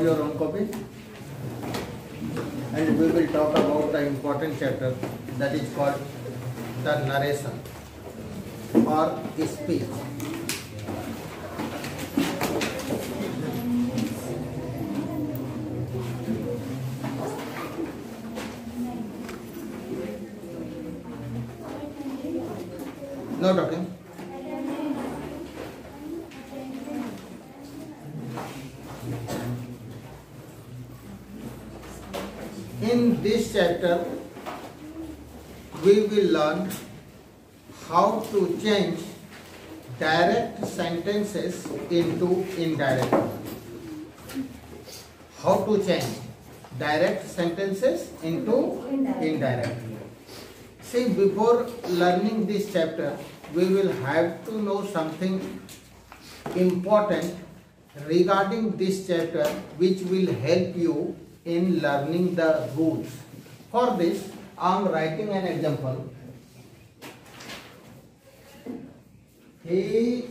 got your own copy, and we will talk about the important chapter that is called the narration or speech. No talking. In this chapter, we will learn how to change direct sentences into indirect ones. How to change direct sentences into indirect. See, before learning this chapter, we will have to know something important regarding this chapter which will help you in learning the rules. For this, I am writing an example. He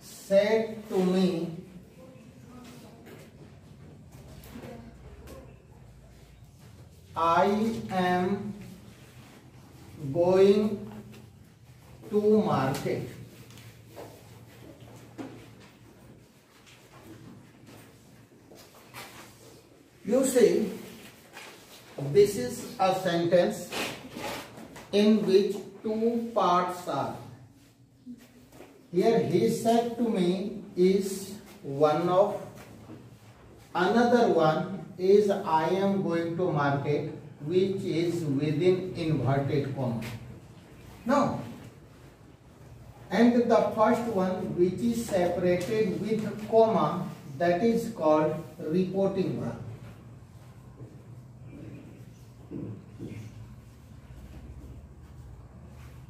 said to me, I am going to market. You see, this is a sentence in which two parts are. Here he said to me is one of, another one is I am going to market, which is within inverted comma. No. And the first one which is separated with comma, that is called reporting verb.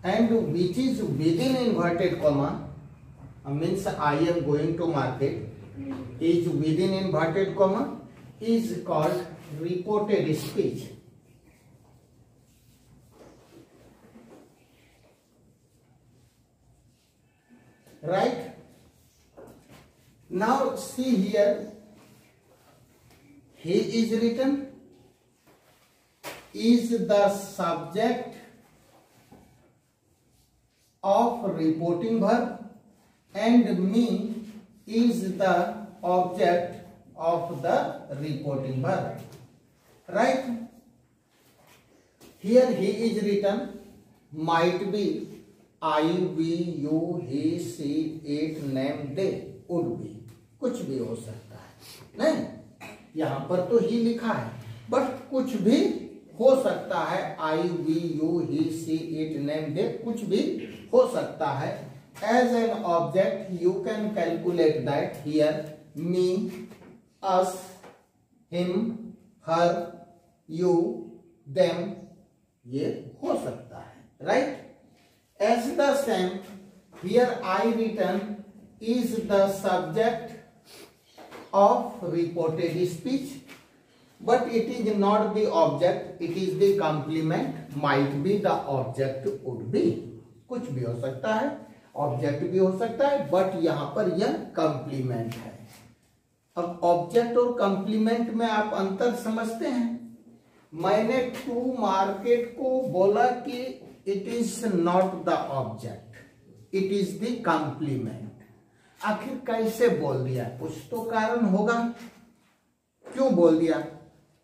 And which is within inverted comma, means I am going to market, is within inverted comma, is called reported speech. Right? Now see here, he is written, is the subject of reporting verb, and me is the object of the reporting verb. Right? Here he is written, might be, I, we, you, he, she, it, name, they, would be, कुछ भी हो सकता है. नहीं, यहाँ पर तो ही लिखा है, बट कुछ भी हो सकता है. I, we, you, he, she, it, name, they, कुछ भी हो सकता है. As an object, you can calculate that here me, us, him, her, you, them, ये हो सकता है. Right? As the same, here I written is the subject of reported speech, but it is not the object, it is the complement. Might be the object, would be, कुछ भी हो सकता है, object भी हो सकता है, बट यहाँ पर यह कंप्लीमेंट है. अब ऑब्जेक्ट और कंप्लीमेंट में आप अंतर समझते हैं. मैंने टू मार्केट को बोला कि it is not the object, it is the complement. आखिर कैसे बोल दिया? कुछ तो कारण होगा. क्यों बोल दिया?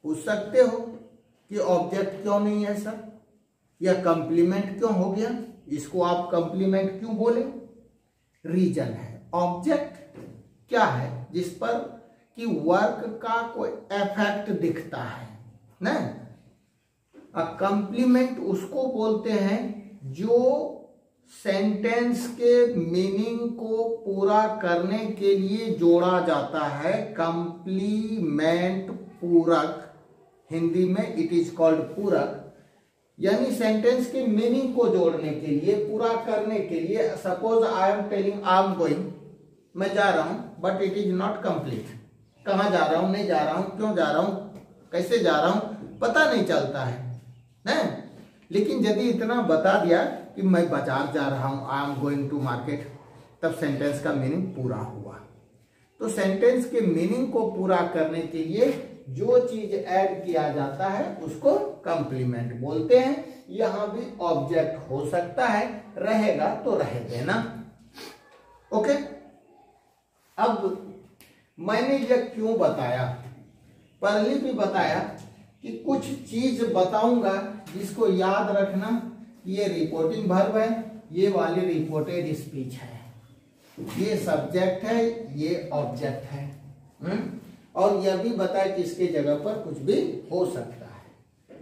पूछ सकते हो कि ऑब्जेक्ट क्यों नहीं है सर, या कंप्लीमेंट क्यों हो गया, इसको आप कंप्लीमेंट क्यों बोले? रीजन है. ऑब्जेक्ट क्या है? जिस पर कि वर्क का कोई इफेक्ट दिखता है ना. कंप्लीमेंट उसको बोलते हैं जो सेंटेंस के मीनिंग को पूरा करने के लिए जोड़ा जाता है. कंप्लीमेंट पूरक, हिंदी में इट इज कॉल्ड पूरक, यानी सेंटेंस के मीनिंग को जोड़ने के लिए, पूरा करने के लिए. Suppose I am telling I am going, मैं जा रहा हूं, but it is not complete. कहां जा रहा हूं, नहीं जा रहा हूं, क्यों जा रहा हूं, कैसे जा रहा हूं, पता नहीं चलता है ना. लेकिन यदि इतना बता दिया कि मैं बाजार जा रहा हूं, I am going to market, तब सेंटेंस का मीनिंग पूरा हुआ. तो सेंटेंस के मीनिंग को पूरा करने के लिए जो चीज ऐड किया जाता है उसको कंप्लीमेंट बोलते हैं। यहां भी ऑब्जेक्ट हो सकता है, रहेगा तो रह देना। ओके, अब मैंने यह क्यों बताया, पहले भी बताया कि कुछ चीज बताऊंगा जिसको याद रखना। ये रिपोर्टिंग वर्ब है, ये वाली रिपोर्टेड स्पीच है, ये सब्जेक्ट है, ये ऑब्जेक्ट है। और यह भी बताया कि इसके जगह पर कुछ भी हो सकता है।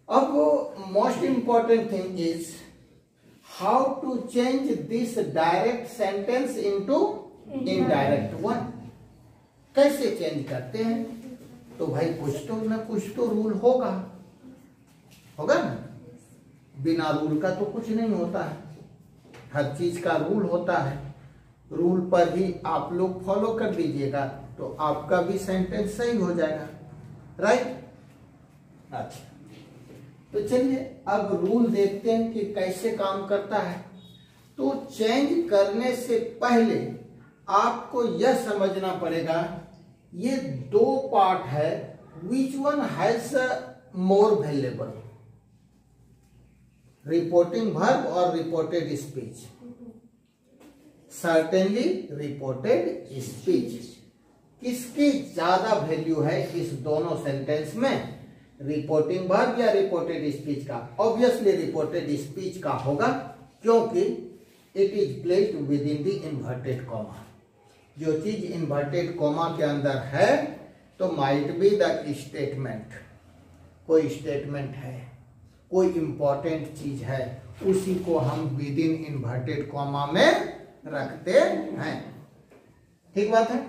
अब most important thing is how to change this direct sentence into indirect one. कैसे चेंज करते हैं? तो भाई कुछ तो रूल होगा ना। बिना रूल का तो कुछ नहीं होता है, हर चीज का रूल होता है। रूल पर ही आप लोग फॉलो कर दीजिएगा तो आपका भी सेंटेंस सही हो जाएगा, राइट। अच्छा, तो चलिए अब रूल देखते हैं कि कैसे काम करता है। तो चेंज करने से पहले आपको यह समझना पड़ेगा, ये दो पार्ट है, which one has more valuable, reporting verb और reported speech. Certainly reported speech किसकी ज्यादा वैल्यू है इस दोनों सेंटेंस में, रिपोर्टिंग वर्ब या रिपोर्टेड स्पीच का? ऑब्वियसली रिपोर्टेड स्पीच का होगा, क्योंकि it is placed within the inverted comma. जो चीज इन्वर्टेड कॉमा के अंदर है तो माइट बी द स्टेटमेंट, कोई स्टेटमेंट है, कोई इंपॉर्टेंट चीज है, उसी को हम विद इन इन्वर्टेड कॉमा में रखते हैं। ठीक बात है,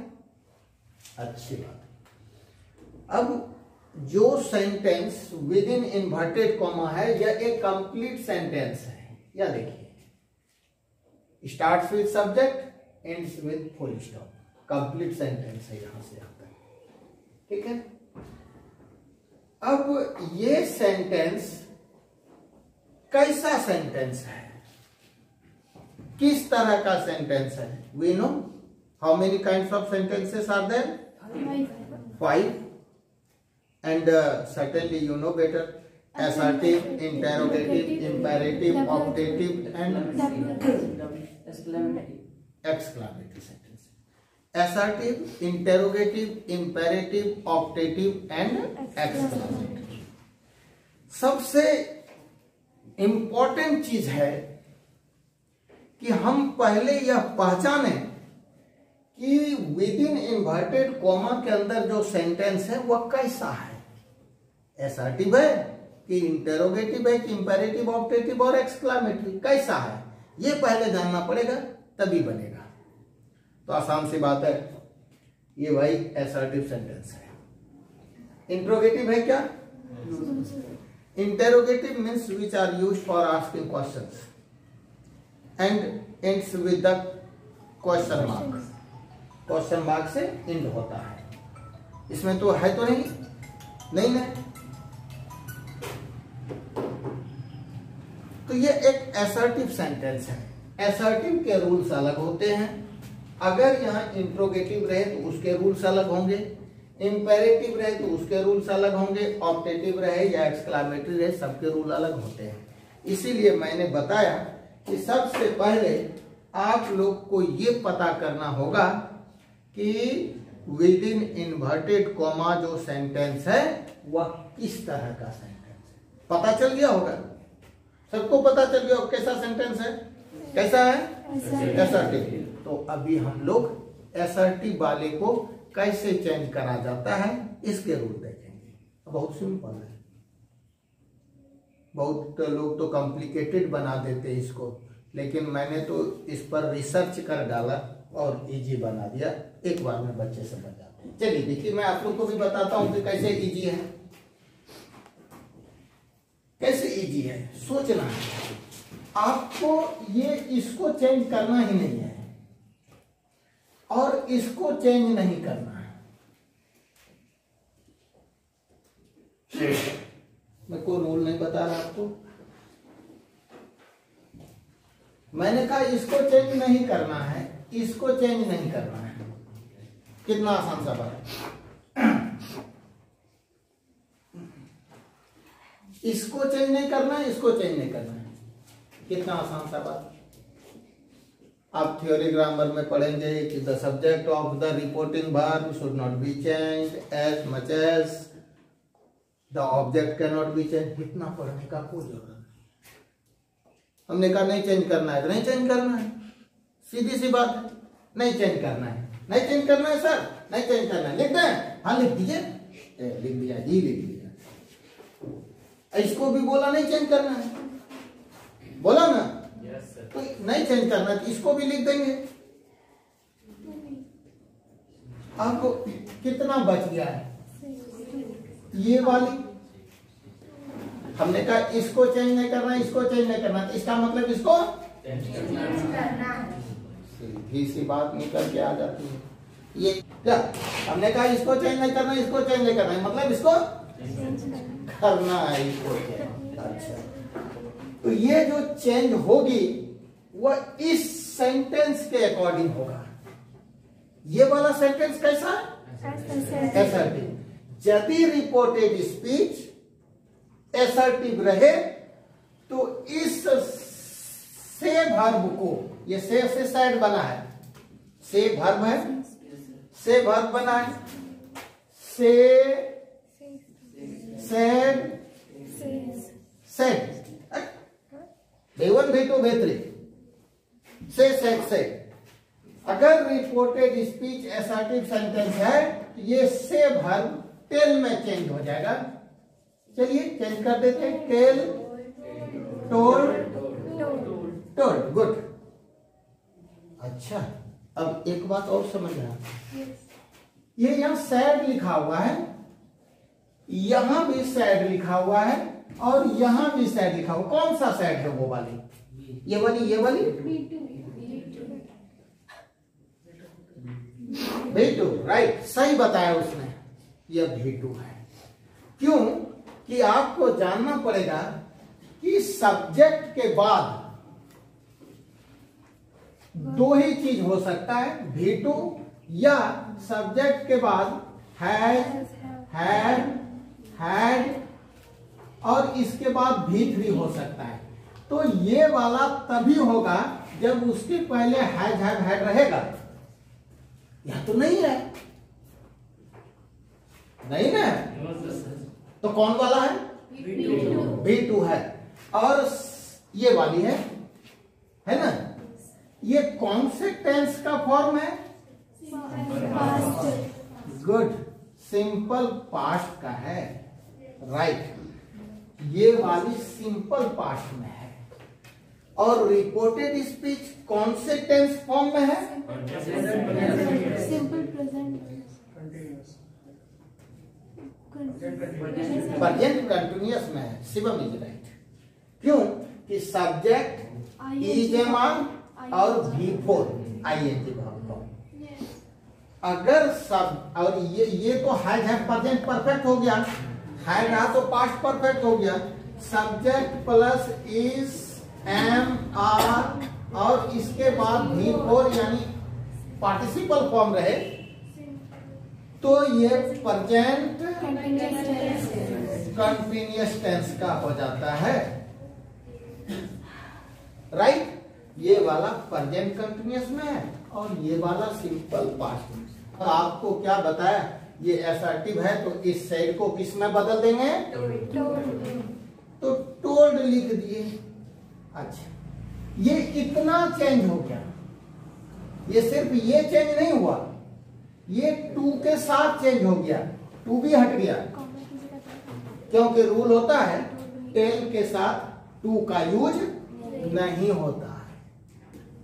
अच्छी बात है। अब जो sentence with in inverted comma है यह एक कंप्लीट सेंटेंस है। या देखिए, starts with subject, ends with full stop, complete sentence है, यहां से आता है। ठीक है, अब ये सेंटेंस कैसा सेंटेंस है, किस तरह का सेंटेंस है? We know how many kinds of sentences are there? 5. And certainly you know better, assertive, interrogative, imperative, optative and exclamative sentence. Assertive, interrogative, imperative, optative and exclamative. सबसे इंपॉर्टेंट चीज है कि हम पहले यह पहचानें कि विद इन इन्वर्टेड कॉमा के अंदर जो सेंटेंस है वह कैसा है, एसर्टिव है कि इंटेरोगेटिव है कि इंपेरेटिव, ऑप्टेटिव और एक्सक्लामेटरी, कैसा है ये पहले जानना पड़ेगा, तभी बनेगा। तो आसान सी बात है, ये भाई एसर्टिव सेंटेंस है। इंट्रोगेटिव है क्या? Interrogative means which are used for asking questions and ends with the question mark. Question mark से एंड होता है, इसमें तो है तो नहीं ना। तो ये एक असर्टिव सेंटेंस है। असर्टिव के रूल्स अलग होते हैं। अगर यहाँ इंट्रोगेटिव रहे तो उसके रूल्स अलग होंगे, इंपेरेटिव रहे तो उसके रूल्स अलग होंगे, ऑप्टेटिव रहे या एक्सक्लामेटरी रहे सबके रूल अलग होते हैं। इसीलिए मैंने बताया कि सबसे पहले आप लोग को ये पता करना होगा कि विद इन इन्वर्टेड कॉमा जो सेंटेंस है वह किस तरह का सेंटेंस है। पता चल गया होगा, सबको पता चल गया कैसा सेंटेंस है, कैसा है, असर्टिव। तो अभी हम लोग असर्टिव वाले को कैसे चेंज करा जाता है इसके रूल देखेंगे। बहुत सिंपल है, बहुत लोग तो कॉम्प्लिकेटेड बना देते इसको, लेकिन मैंने तो इस पर रिसर्च कर डाला और इजी बना दिया, एक बार में बच्चे समझ जाते हैं। चलिए देखिए, मैं आप लोग को भी बताता हूं कि कैसे इजी है, कैसे इजी है। सोचना है आपको, ये इसको चेंज करना ही नहीं है और इसको चेंज नहीं करना है। मैं कोई रूल नहीं बता रहा आपको, मैंने कहा इसको चेंज नहीं करना है, इसको चेंज नहीं करना है। कितना आसान सा बात। इसको चेंज नहीं करना है, इसको चेंज नहीं करना है, कितना आसान सा बात। आप थ्योरी ग्रामर में पढ़ेंगे कि the subject of the reporting verb should not be changed as much as the object can not be change. इतना पढ़ने का कोई जरूरत नहीं। हमने कहा नहीं चेंज करना है तो नहीं चेंज करना है, सीधी सी बात है। नहीं चेंज करना है, नहीं चेंज करना है सर, नहीं चेंज करना है, लिख दें? हाँ लिख दीजिए, लिख दिया जी, लिख दिया। इसको भी बोला नहीं चेंज करना है, बोला ना? तो नहीं चेंज करना है तो इसको भी लिख देंगे। आपको कितना बच गया है? ये वाली हमने कहा इसको चेंज नहीं करना, इसको चेंज नहीं करना, तो इसका मतलब इसको चेंज करना है। सीधी सी बात निकल के आ जाती है। ये क्या हमने कहा इसको चेंज नहीं करना, इसको चेंज नहीं करना, मतलब इसको करना है, इसको चेंज। अच्छा, तो ये जो चेंज होगी वह इस सेंटेंस के अकॉर्डिंग होगा। ये वाला सेंटेंस कैसा? असर्टिव। यदि रिपोर्टेड स्पीच असर्टिव रहे तो इस से वर्ब को, ये से साइड बना है, से वर्ब है, से वर्ब बना है, से said said, B1 B2 B3 से सेड सेड। अगर रिपोर्टेड स्पीच असर्टिव सेंटेंस है तो ये से वर्ब टेल में चेंज हो जाएगा। चलिए चेंज कर देते हैं, टेल, टोल्ड, टोल्ड, गुड। अच्छा, अब एक बात और समझना, ये यहाँ सैड लिखा हुआ है, यहां भी सैड लिखा हुआ है और यहां भी सैड लिखा हुआ। कौन सा सैड है? वो वाली, ये वाली, ये वाली V2, राइट, सही बताया उसने, यह V2 है। क्यों कि आपको जानना पड़ेगा कि सब्जेक्ट के बाद दो ही चीज हो सकता है, V2 या सब्जेक्ट के बाद हैज, हैड और इसके बाद V3 हो सकता है। तो ये वाला तभी होगा जब उसके पहले हैज, हैव, हैड रहेगा। यह तो नहीं है, नहीं ना? तो कौन वाला है? V2 है। और ये वाली है ना? ये कौन से टेंस का फॉर्म है? गुड, सिंपल पास्ट का है, राइट। ये वाली सिंपल पास्ट में है। और रिपोर्टेड स्पीच कौन से टेंस फॉर्म में है? सिंपल प्रेजेंट, प्रेजेंट कंटिन्यूअस में है। Shivam is right. क्यों कि सब्जेक्ट इज ए मान और V4 ING फॉर्म। अगर सब, और ये तो हैज, हैव, प्रेजेंट परफेक्ट हो गया, हैड रहा तो पास्ट परफेक्ट हो गया। Subject plus is, am, are और इसके बाद V4 यानी पार्टिसिपल फॉर्म रहे तो ये प्रेजेंट कंटिन्यूअस टेंस का हो जाता है, राइट। ये वाला प्रेजेंट कंटिन्यूअस में है और ये वाला सिंपल पास्ट में। और आपको क्या बताया, ये असर्टिव है तो इस साइड को किस में बदल देंगे? तो टोल्ड लिख दिए। अच्छा, ये इतना चेंज हो गया। ये सिर्फ ये चेंज नहीं हुआ, ये टू के साथ चेंज हो गया, टू भी हट गया। क्योंकि रूल होता है टेल के साथ टू का यूज नहीं होता है,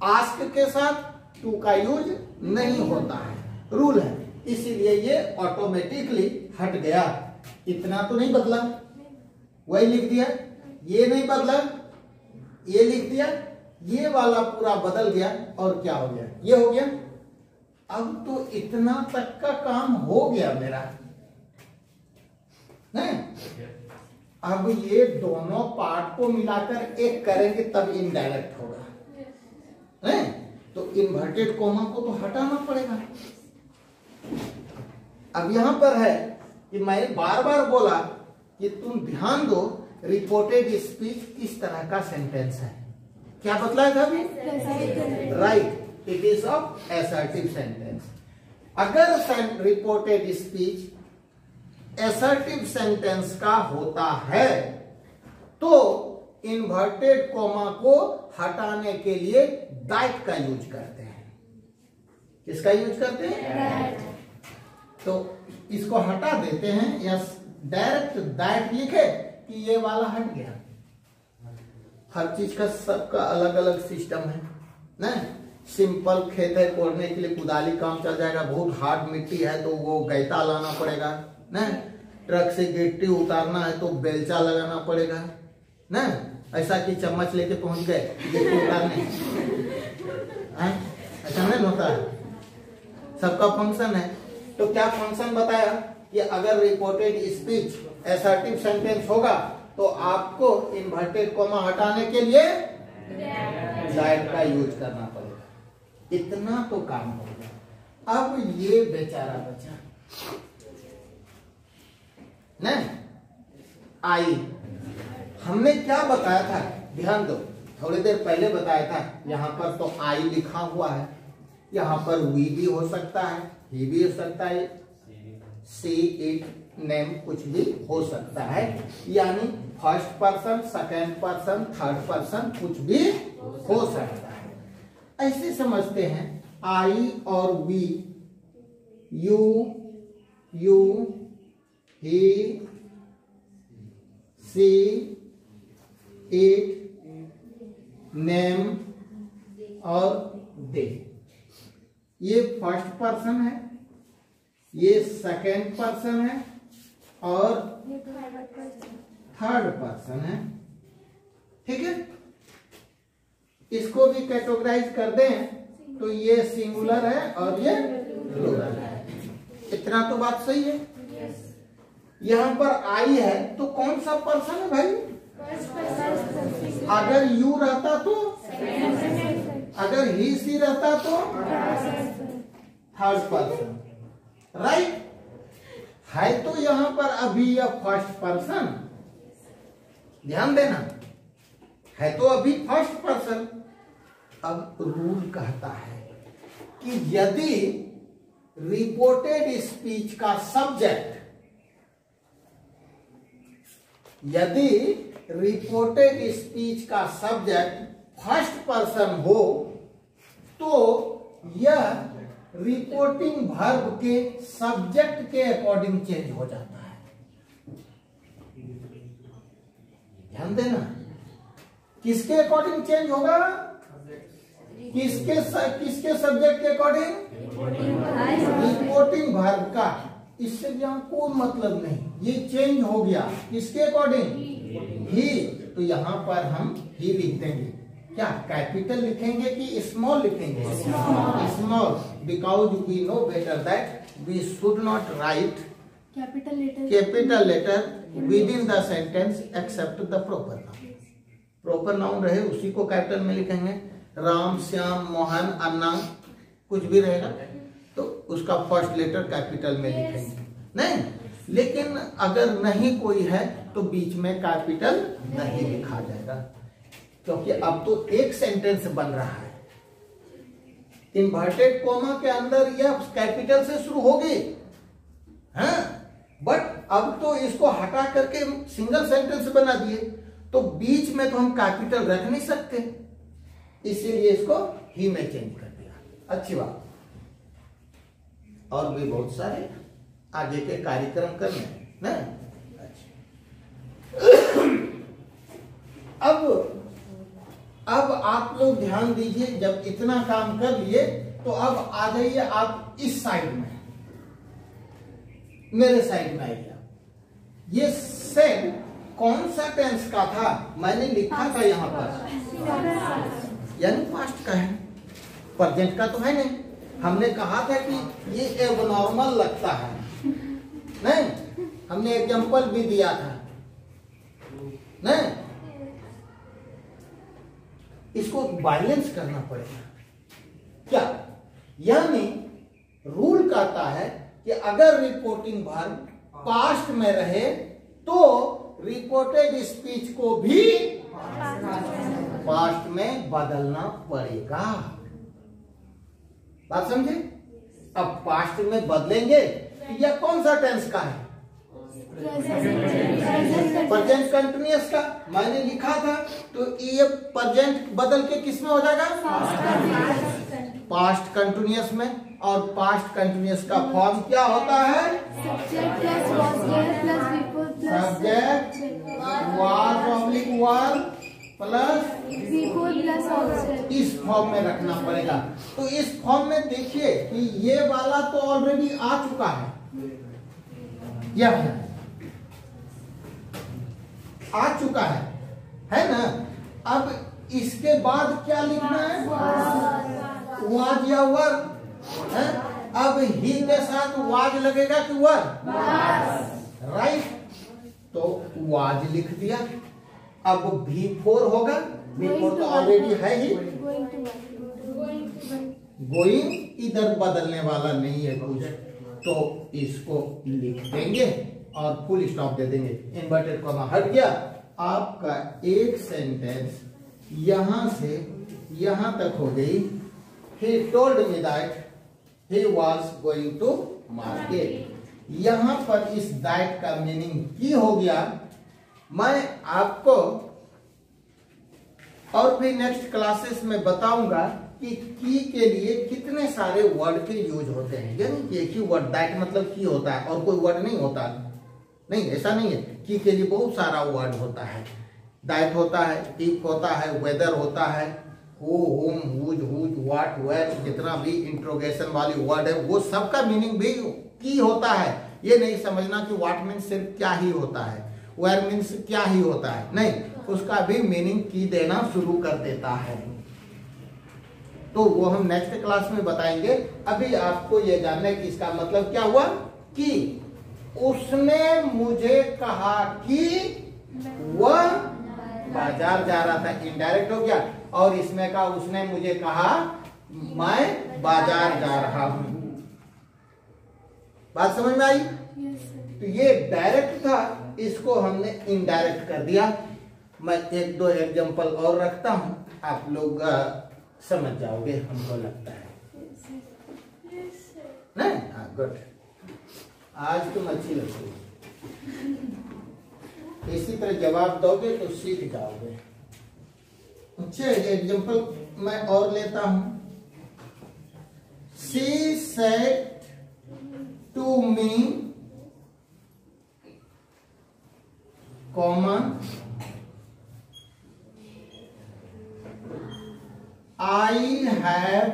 आस्क के साथ टू का यूज नहीं होता है, रूल है। इसीलिए ये ऑटोमेटिकली हट गया। इतना तो नहीं बदला, वही लिख दिया। ये नहीं बदला, ये लिख दिया। ये वाला पूरा बदल गया और क्या हो गया? ये हो गया। अब तो इतना तक का काम हो गया मेरा, नहीं? अब ये दोनों पार्ट को मिलाकर एक करेंगे तब इनडायरेक्ट होगा, नहीं? तो इन्वर्टेड कॉमा को तो हटाना पड़ेगा। अब यहां पर है कि मैंने बार बार बोला कि तुम ध्यान दो, रिपोर्टेड स्पीच किस तरह का सेंटेंस है। क्या बतलाया था अभी? Right, it is of assertive sentence. अगर रिपोर्टेड स्पीच असर्टिव सेंटेंस का होता है तो इन्वर्टेड कॉमा को हटाने के लिए दैट का यूज करते हैं। किसका यूज करते हैं? तो इसको हटा देते हैं या डायरेक्ट दैट लिखे कि ये वाला हट गया। हर चीज का सबका अलग अलग सिस्टम है ना। सिंपल खेत है, कोड़ने के लिए कुदाली काम चल जाएगा। बहुत हार्ड मिट्टी है तो वो गैता लाना पड़ेगा ना। ट्रक से गिट्टी उतारना है तो बेलचा लगाना पड़ेगा ना। ऐसा कि चम्मच लेके पहुंच गए गिट्टी उतारने, ऐसा नहीं होता है। सबका फंक्शन है। तो क्या फंक्शन बताया कि अगर रिपोर्टेड स्पीच असर्टिव सेंटेंस होगा तो आपको इन्वर्टेड कॉमा हटाने के लिए दैट का यूज करना पड़ेगा। इतना तो काम हो गया। अब ये बेचारा बचा न आई। हमने क्या बताया था? ध्यान दो, थोड़ी देर पहले बताया था। यहां पर तो आई लिखा हुआ है, यहां पर वी भी हो सकता है, ही भी हो सकता है, सी, इट, नेम कुछ भी हो सकता है। यानी first person, second person, third person कुछ भी हो सकता है। ऐसे समझते हैं आई और we, you, he, she, it, name और दे। ये फर्स्ट पर्सन है, ये सेकंड पर्सन है और थर्ड पर्सन है। ठीक है, इसको भी कैटेगराइज कर दें तो ये सिंगुलर है और ये प्लूरल है। इतना तो बात सही है। यहां पर आई है तो कौन सा पर्सन है भाई? अगर यू रहता तो, अगर ही सी रहता तो थर्ड पर्सन। राइट है तो यहां पर अभी यह फर्स्ट पर्सन। ध्यान देना, है तो अभी फर्स्ट पर्सन। अब रूल कहता है कि यदि रिपोर्टेड स्पीच का सब्जेक्ट, यदि रिपोर्टेड स्पीच का सब्जेक्ट फर्स्ट पर्सन हो तो यह रिपोर्टिंग वर्ब के सब्जेक्ट के अकॉर्डिंग चेंज हो जाता है। ध्यान देना, किसके अकॉर्डिंग चेंज होगा? किसके सब्जेक्ट के अकॉर्डिंग? रिपोर्टिंग वर्ब का। इससे यहां कोई मतलब नहीं, ये चेंज हो गया। किसके अकॉर्डिंग? ही। तो यहां पर हम ही लिख देंगे। क्या कैपिटल लिखेंगे कि स्मॉल लिखेंगे? Small, because we know better that we should not write capital letter within the sentence except the proper noun. Proper noun रहे उसी को कैपिटल में लिखेंगे। राम, श्याम, मोहन, अन्ना कुछ भी रहेगा तो उसका फर्स्ट लेटर कैपिटल में लिखेंगे। नहीं, लेकिन अगर नहीं कोई है तो बीच में कैपिटल नहीं लिखा जाएगा, क्योंकि अब तो एक सेंटेंस बन रहा है। इन्वर्टेड कॉमा के अंदर यह कैपिटल से शुरू होगी, हाँ, बट अब तो इसको हटा करके सिंगल सेंटेंस बना दिए तो बीच में तो हम कैपिटल रख नहीं सकते, इसीलिए इसको ही में चेंज कर दिया। अच्छी बात। और भी बहुत सारे आगे के कार्यक्रम करने ना। अब आप लोग ध्यान दीजिए, जब इतना काम कर लिए तो अब आ जाइए आप इस साइड में, मेरे साइड में आइए। ये सेड कौन सा टेंस का था? मैंने लिखा था यहां पर, यानी पास्ट का है, प्रेजेंट का तो है नहीं। हमने कहा था कि ये एबनॉर्मल लगता है, नहीं? हमने एग्जांपल भी दिया था, नहीं? इसको बैलेंस करना पड़ेगा। क्या? यानी रूल कहता है कि अगर रिपोर्टिंग वर्ब पास्ट में रहे तो रिपोर्टेड स्पीच को भी पास्ट में बदलना पड़ेगा। बात समझे? अब पास्ट में बदलेंगे, यह कौन सा टेंस का है? प्रेजेंट कंटिन्यूअस का। मैंने लिखा था तो ये प्रेजेंट बदल के किस में हो जाएगा? पास्ट कंटिन्यूअस में। और पास्ट कंटिन्यूअस का फॉर्म क्या होता है? Subject was oblique were plus इस फॉर्म में रखना पड़ेगा। तो इस फॉर्म में देखिए कि ये वाला तो ऑलरेडी आ चुका है, यह आ चुका है ना। अब इसके बाद क्या लिखना है? वाज या वर है? अब ही के साथ वाज लगेगा कि वर? राइट, तो वाज लिख दिया। अब V4 होगा, V4 तो ऑलरेडी है ही। गोइंग इधर बदलने वाला नहीं है कुछ, तो इसको लिख देंगे और फुल स्टॉप दे देंगे। इन्वर्टेड कॉमा हट गया। आपका एक सेंटेंस यहां से यहां तक हो गई। He told me that he was going to market। यहां पर इस that का मीनिंग की हो गया। मैं आपको और फिर नेक्स्ट क्लासेस में बताऊंगा कि की के लिए कितने सारे वर्ड के यूज होते हैं। यानी कि एक ही वर्ड दैट मतलब की होता है और कोई वर्ड नहीं होता, नहीं, ऐसा नहीं है। की के लिए बहुत सारा वर्ड होता है। दैट होता है, इफ होता है, वेदर होता है, हु, हुम, हुज, व्हाट, वेयर, जितना भी इंट्रोगेशन वाली वर्ड है वो सबका मीनिंग भी की होता है। ये नहीं समझना कि व्हाट मीन्स सिर्फ क्या ही होता है, वेयर मीन्स क्या ही होता है, नहीं, उसका भी मीनिंग की देना शुरू कर देता है। तो वो हम नेक्स्ट क्लास में बताएंगे। अभी आपको ये जानना है कि इसका मतलब क्या हुआ कि उसने मुझे कहा कि वह बाजार जा रहा था, इनडायरेक्ट हो गया। और इसमें का उसने मुझे कहा मैं बाजार जा रहा हूं। बात समझ में आई? तो ये डायरेक्ट था, इसको हमने इनडायरेक्ट कर दिया। मैं एक दो एग्जांपल और रखता हूं, आप लोग समझ जाओगे हमको लगता है। नहीं? हाँ, गुड। आज तुम अच्छी लगती हो। इसी तरह जवाब दोगे तो सीख जाओगे। अच्छा, एग्जांपल मैं और लेता हूं। She said to me, comma, I have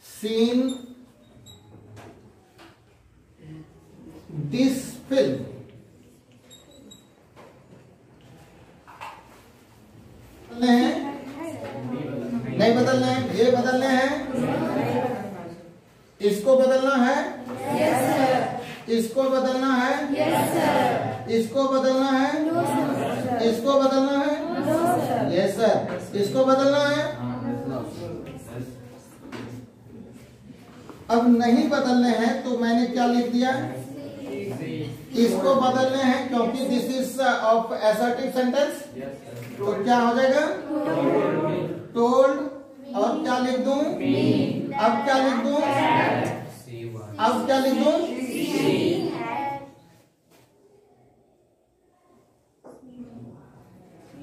seen this film। बदलने हैं? नहीं बदलने हैं, ये बदलने हैं। इसको बदलना है? yes, sir। इसको बदलना है? yes, sir। इसको बदलना है? no, sir। इसको बदलना है? no, sir। yes, sir। इसको बदलना है? no, sir। अब नहीं बदलने हैं तो मैंने क्या लिख दिया? इसको बदलने हैं क्योंकि this is of assertive sentence. तो क्या हो जाएगा? टोल्ड। और क्या लिख दूं? अब क्या लिख दूं? अब क्या लिख दूं?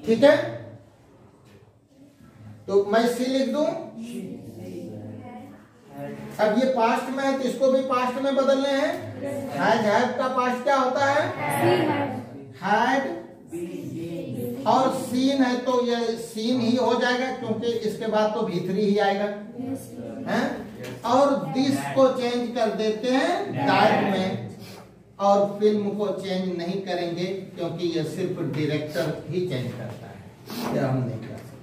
ठीक है, तो मैं सी लिख दूं। अब ये पास्ट में है तो इसको भी पास्ट में बदलने हैं। हैड का पास्ट क्या होता है? हैड। और सीन है तो ये सीन ही हो जाएगा क्योंकि इसके बाद तो V3 ही आएगा, हैं? और दिस को चेंज कर देते हैं दैट में, और फिल्म को चेंज नहीं करेंगे क्योंकि ये सिर्फ डायरेक्टर ही चेंज करता है, ये हम नहीं कर सकते।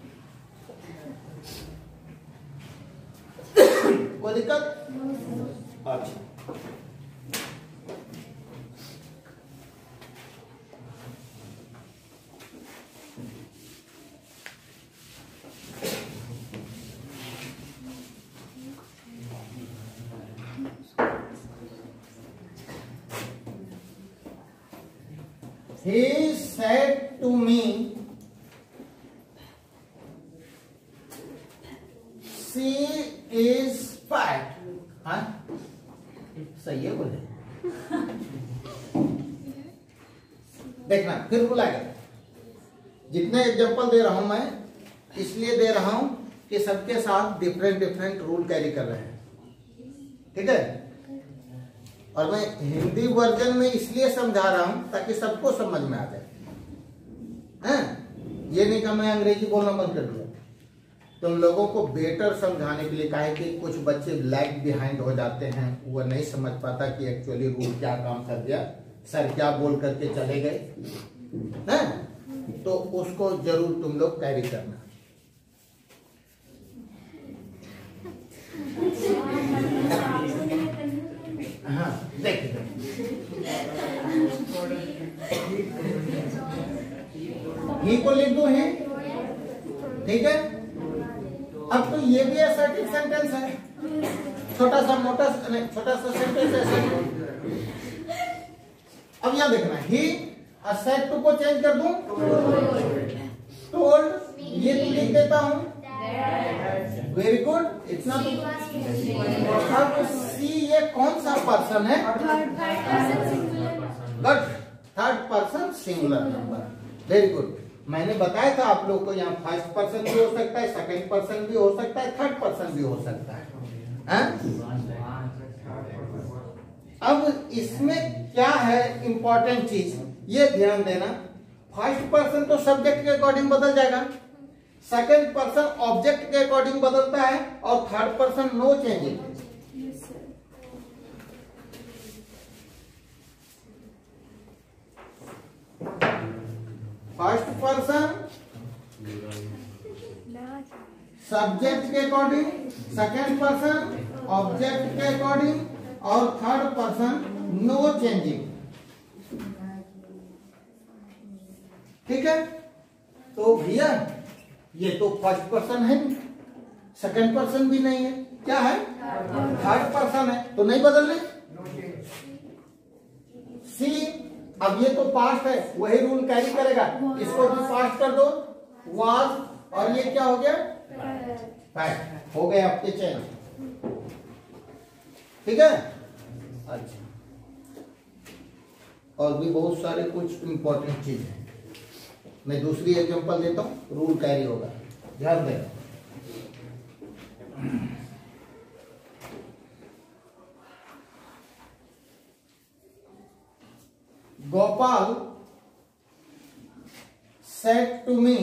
कोई दिक्कत? अच्छा, he said to me she is fat. हाँ सही है बोले। देखना फिर बुलाएगा। जितने एग्जांपल दे रहा हूं मैं इसलिए दे रहा हूं कि सबके साथ डिफरेंट डिफरेंट रूल कैरी कर रहे हैं, ठीक है। और मैं हिंदी वर्जन में इसलिए समझा रहा हूं ताकि सबको समझ में आ जाए, हैं? ये नहीं कि मैं अंग्रेजी बोलना बंद कर दिया। तुम लोगों को बेटर समझाने के लिए कहा है कि कुछ बच्चे लैग बिहाइंड हो जाते हैं, वो नहीं समझ पाता कि एक्चुअली रूल क्या काम कर दिया, सर क्या बोल करके चले गए, हैं? तो उसको जरूर तुम लोग कैरी करना। हाँ देखिए ही को लिख दो है, ठीक है। अब तो ये भी असर्टिव सेंटेंस है, छोटा सा मोटा नहीं, छोटा सा सेंटेंस है। अब यहां देखना ही सेड टू को चेंज कर दूं, टोल्ड ये तो लिख देता हूं, वेरी गुड। इतना तो अब सी ये कौन सा पर्सन है? Good, third person singular number, very good. मैंने बताया था आप लोग को यहाँ फर्स्ट पर्सन भी हो सकता है, सेकंड पर्सन भी हो सकता है, थर्ड पर्सन भी हो सकता है, अब इसमें क्या है इंपॉर्टेंट चीज ये ध्यान देना। फर्स्ट पर्सन तो सब्जेक्ट के अकॉर्डिंग बदल जाएगा, सेकंड पर्सन ऑब्जेक्ट के अकॉर्डिंग बदलता है, और third person no changing. First person subject के अकॉर्डिंग, सेकंड पर्सन ऑब्जेक्ट के अकॉर्डिंग, और थर्ड पर्सन नो चेंजिंग, ठीक है। तो भैया ये तो फर्स्ट पर्सन है, सेकंड पर्सन भी नहीं है, क्या है? थर्ड पर्सन है, तो नहीं बदलने। सी अब ये तो पास्ट है, वही रूल कैरी करेगा, इसको भी पास्ट कर दो, वाज, और ये क्या हो गया? फैक्ट हो गए आपके चेंज, ठीक है। अच्छा, और भी बहुत सारे कुछ इंपॉर्टेंट चीज है। मैं दूसरी एग्जांपल देता हूं, रूल कैरी होगा, ध्यान देना। Gopal said to me,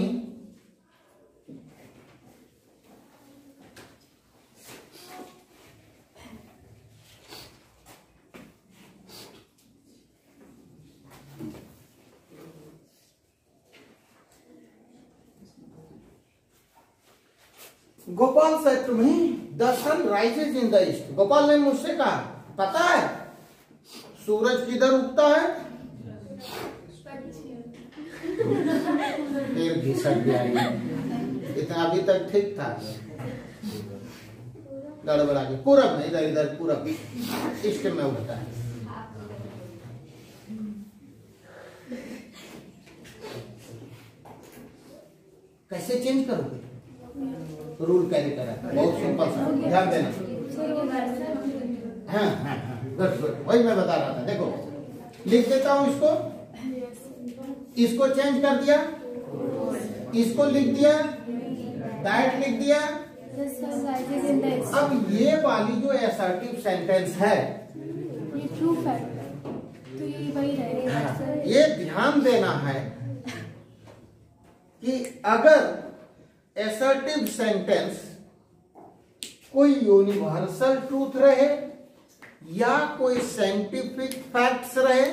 Gopal said to me, the sun rises in the east. Gopal ने मुझसे कहा, पता है सूरज किधर उगता है? फिर घिसक गया, इतना अभी तक ठीक था, गड़बड़ा गया। पूरब में, इधर इधर पूरब ईस्ट में उगता है। कैसे चेंज करोगे? रूल कैरी करा, बहुत सिंपल सा, ध्यान देना। हाँ हाँ हाँ, गुड गुड, वही मैं बता रहा था। देखो लिख देता हूं इसको, इसको चेंज कर दिया, इसको लिख दिया, दैट लिख दिया। अब ये वाली जो असर्टिव सेंटेंस है ये ट्रू फैक्ट, तो ये वही रहेगा। ये ध्यान देना है कि अगर असर्टिव सेंटेंस कोई यूनिवर्सल ट्रूथ रहे, या कोई साइंटिफिक फैक्ट्स रहे,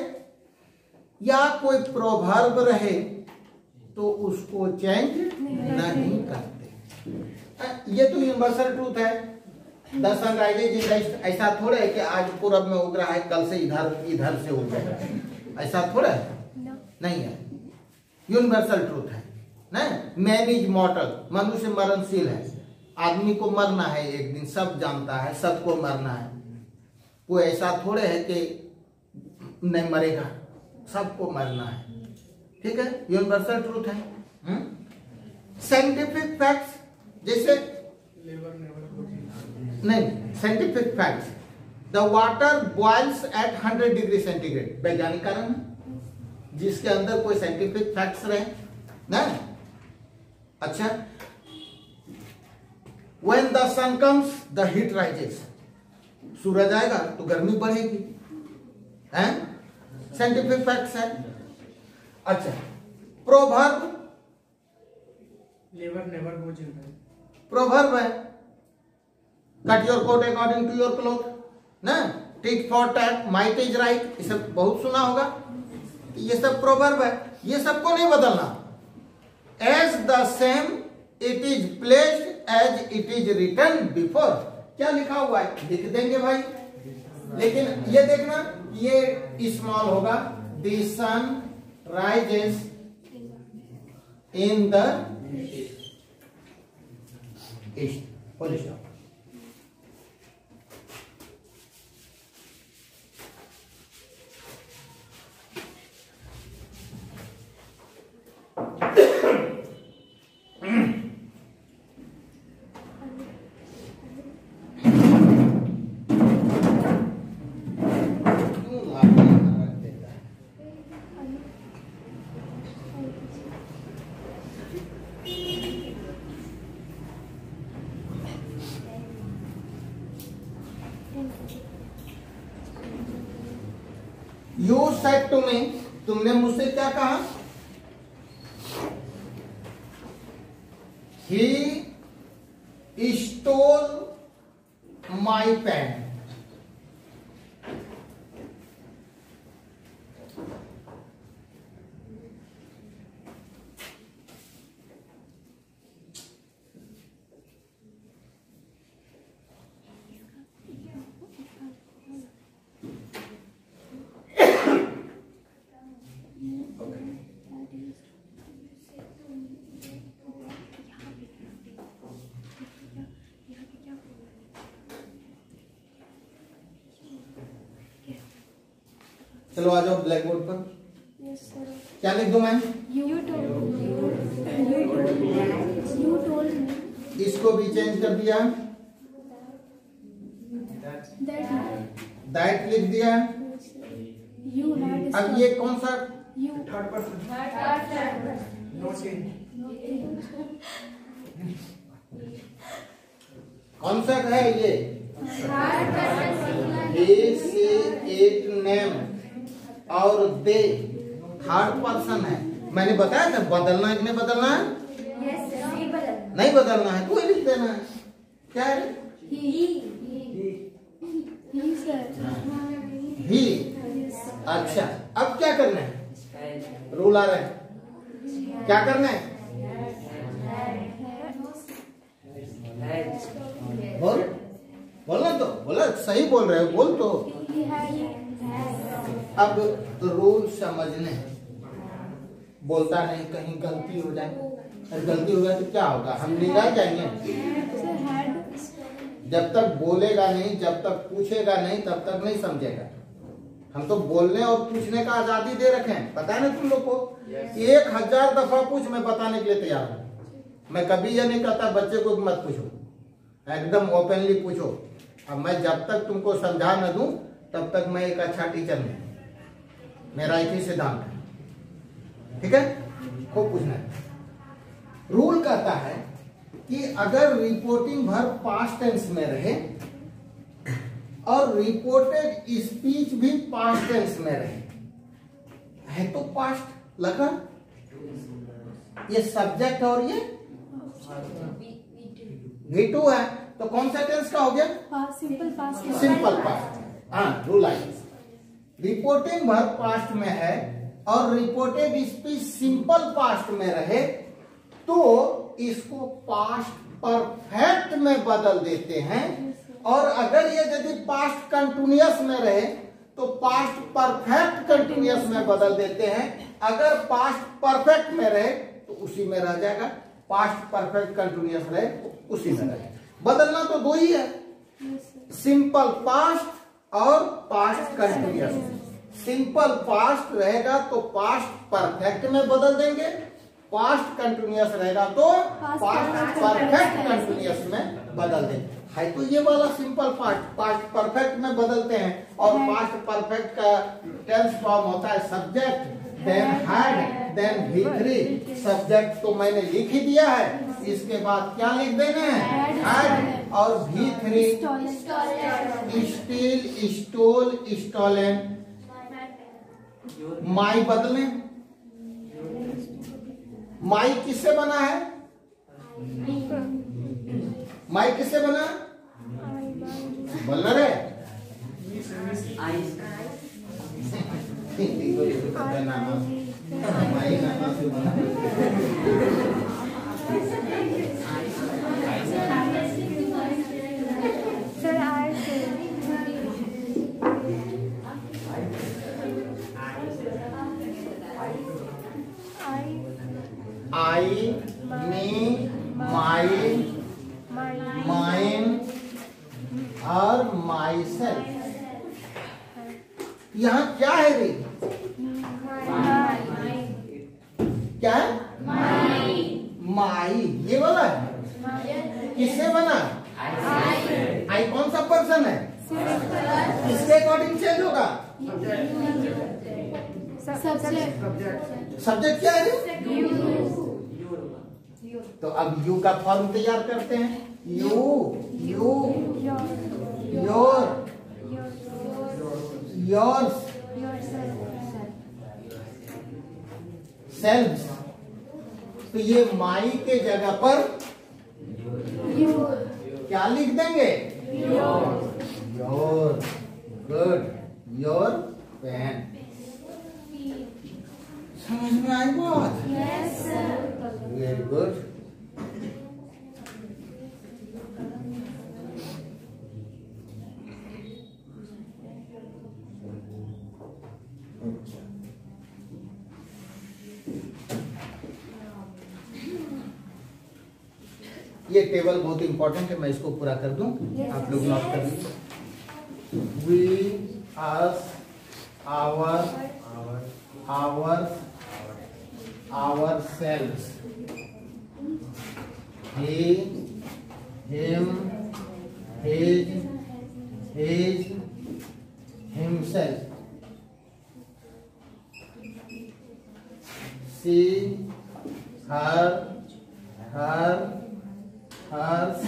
या कोई प्रोवर्ब रहे, तो उसको चेंज नहीं करते। ये तो यूनिवर्सल ट्रूथ है। The sun rises in the east, ऐसा थोड़ा है कि आज पूरब में उग रहा है, कल से इधर से उग जाएगा, ऐसा थोड़ा है, नहीं है। यूनिवर्सल ट्रूथ है ना। मैन इज मॉर्टल, मनुष्य मरणशील है, आदमी को मरना है एक दिन, सब जानता है, सबको मरना है। कोई ऐसा थोड़े है कि नहीं मरेगा, सबको मरना है। ठीक है, यूनिवर्सल ट्रूथ है। साइंटिफिक फैक्ट्स जैसे नहीं, scientific facts, the water boils at 100 degree centigrade, वैज्ञानिक कारण है, जिसके अंदर कोई साइंटिफिक फैक्ट्स रहे ना। अच्छा, when the sun comes the heat rises, सूरज आएगा तो गर्मी बढ़ेगी, हैं? साइंटिफिक फैक्ट्स है। अच्छा, proverb, never never goes in, proverb है, cut your coat according to your cloth ना, tit for tat, might is right, ये सब बहुत सुना होगा, ये सब प्रोवर्ब है, ये सबको नहीं बदलना। As the same it is placed as it is written before, क्या लिखा हुआ है लिख देंगे भाई, लेकिन ये देखना ये स्मॉल होगा, the sun rises in the east, full stop. You said to me, तुमने मुझसे क्या कहा? He stole my pen. चलो आ जाओ ब्लैक बोर्ड पर। Yes, sir. क्या लिख दूं मैं? You told me. इसको भी चेंज कर दिया, दैट लिख दिया। You had. अब ये कौन सा? You. Third person, no change, कौन सा है ये? He, she, it, name और दे थर्ड पर्सन है। मैंने बताया था बदलना है कि नहीं बदलना है? नहीं बदलना है तो लिख देना है। क्या है? He, sir. ही। अच्छा, अब क्या करना है? रूल आ रहा है, क्या करना है? बोल, बोलना तो बोला, सही बोल रहे हो, बोल तो। He had. अब रूल समझने, बोलता नहीं कहीं गलती हो जाए, अगर गलती हो जाए तो क्या होगा? हम निराश जाएंगे। Sir had. जब तक बोलेगा नहीं, जब तक पूछेगा नहीं, तब तक नहीं समझेगा। हम तो बोलने और पूछने का आजादी दे रखे हैं, पता है ना तुम लोग को। 1000 दफा पूछ, मैं बताने के लिए तैयार हूँ। मैं कभी ये नहीं कहता बच्चे को मत पूछो, एकदम ओपनली पूछो। अब मैं जब तक तुमको समझा न दूं तब तक मैं एक अच्छा टीचर नहीं, मेरा एक ही सिद्धांत है, ठीक है? खूब पूछना है। रूल कहता है कि अगर रिपोर्टिंग वर्ब पास्ट टेंस में रहे और रिपोर्टेड स्पीच भी पास्ट टेंस में रहे, है तो पास्ट लगा, ये सब्जेक्ट और ये V2 है, तो कौन सा टेंस का हो गया? Simple past. Simple past. हाँ, rule I, reporting verb past में है और रिपोर्टेड स्पीच सिंपल पास्ट में रहे तो इसको पास्ट परफेक्ट में बदल देते हैं, और अगर ये यदि पास्ट कंटिन्यूअस में रहे तो पास्ट परफेक्ट कंटिन्यूअस में बदल देते हैं। अगर पास्ट परफेक्ट में रहे तो उसी में रह जाएगा, पास्ट परफेक्ट कंटिन्यूअस रहे तो उसी में रहे। बदलना तो दो ही है, सिंपल पास्ट और पास्ट कंटिन्यूअस। सिंपल पास्ट रहेगा तो पास्ट परफेक्ट में बदल देंगे, पास्ट कंटिन्यूअस रहेगा तो पास्ट परफेक्ट कंटिन्यूअस में बदल देंगे। है तो ये वाला सिंपल पास्ट परफेक्ट में बदलते हैं, और पास्ट परफेक्ट का टेंस फॉर्म होता है subject, then had, then V3। Subject तो मैंने लिख ही दिया है, इसके बाद क्या लिख देना है, हैड, और V3 स्टील, स्टोल, स्टोलन। माई बदले, माई किससे बना है, माई किससे बना, बोलना रे माई नाना से बना। सर आई से आई, मी, माई, माइन और माई सेल्फ। यहाँ क्या है रे, क्या है, माई, ये वाला है, किससे बना, आई कौन सा पर्सन है, किसके अकॉर्डिंग चेंज होगा, सब्जेक्ट क्या है, तो अब यू का फॉर्म तैयार करते हैं, you, you, your, yours, self. तो ये माई के जगह पर क्या लिख देंगे, योर, गुड, योर पेन। समझ में आई बात, वेरी गुड। ये टेबल बहुत इंपॉर्टेंट है, मैं इसको पूरा कर दूं, आप लोग नोट कर लीजिए। We, us, our, ours, ourselves, he, him, his, himself, she, her, hers,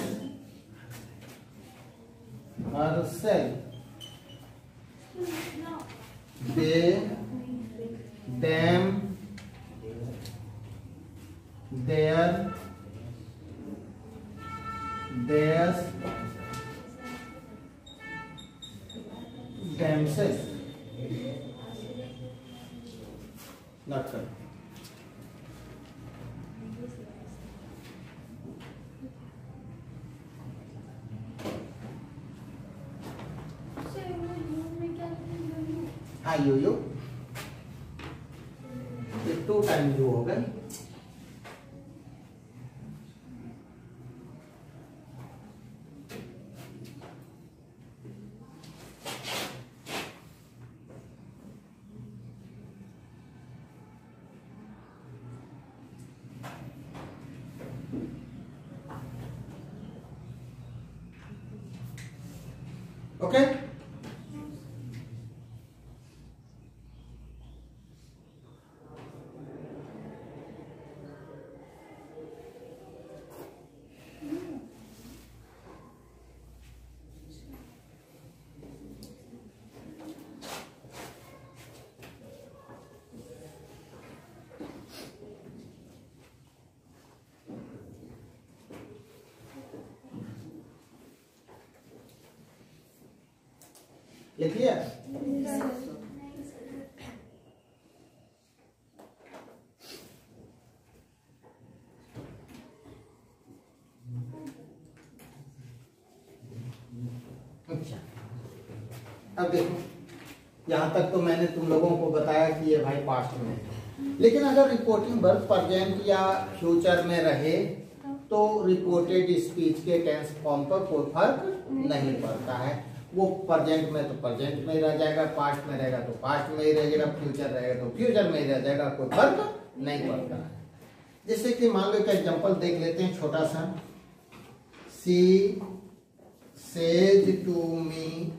herself, they, them, their, theirs, themselves। Note करो। हाँ, यो ये 2 टाइम यू हो गए। ओके, लिख लिया। अच्छा, अब देखो, यहाँ तक तो मैंने तुम लोगों को बताया कि ये भाई पास्ट में है, लेकिन अगर रिपोर्टिंग वर्ब प्रेजेंट या फ्यूचर में रहे तो रिपोर्टेड स्पीच के टेंस फॉर्म पर कोई फर्क नहीं पड़ता है। वो प्रेजेंट में तो प्रेजेंट में ही रह जाएगा, पास्ट में रहेगा तो पास्ट में ही रह जाएगा, फ्यूचर रहेगा तो फ्यूचर में ही रह जाएगा, कोई फर्क नहीं पड़ता है। जैसे कि मान लो एक एग्जांपल देख लेते हैं छोटा सा। She says to me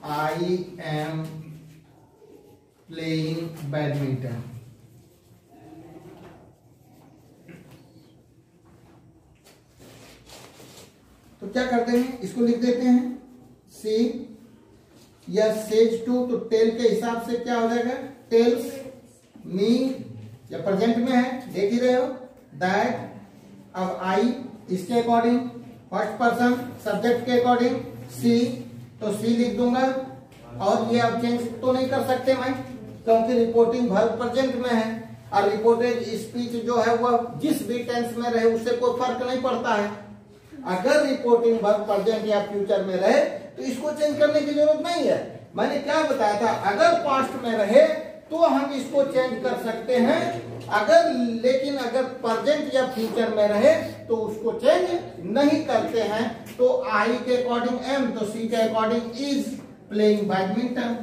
I am playing badminton. तो क्या करते हैं, इसको लिख देते हैं सी या सेज टू, तो टेल के हिसाब से क्या हो जाएगा, टेल्स मी, या प्रेजेंट में है देख ही रहे हो, दैट। अब आई इसके अकॉर्डिंग फर्स्ट पर्सन सब्जेक्ट के अकॉर्डिंग सी, तो सी लिख दूंगा। और ये अब चेंज तो नहीं कर सकते मैं, क्योंकि रिपोर्टिंग वर्ब प्रेजेंट में है, और रिपोर्टेड स्पीच जो है वह जिस भी टेंस में रहे उससे कोई फर्क नहीं पड़ता है। अगर रिपोर्टिंग वर्ब प्रेजेंट या फ्यूचर में रहे तो इसको चेंज करने की जरूरत नहीं है। मैंने क्या बताया था, अगर पास्ट में रहे तो हम इसको चेंज कर सकते हैं, लेकिन अगर प्रेजेंट या फ्यूचर में रहे तो उसको चेंज नहीं करते हैं। तो आई के अकॉर्डिंग एम, तो सी के अकॉर्डिंग इज प्लेइंग बैडमिंटन।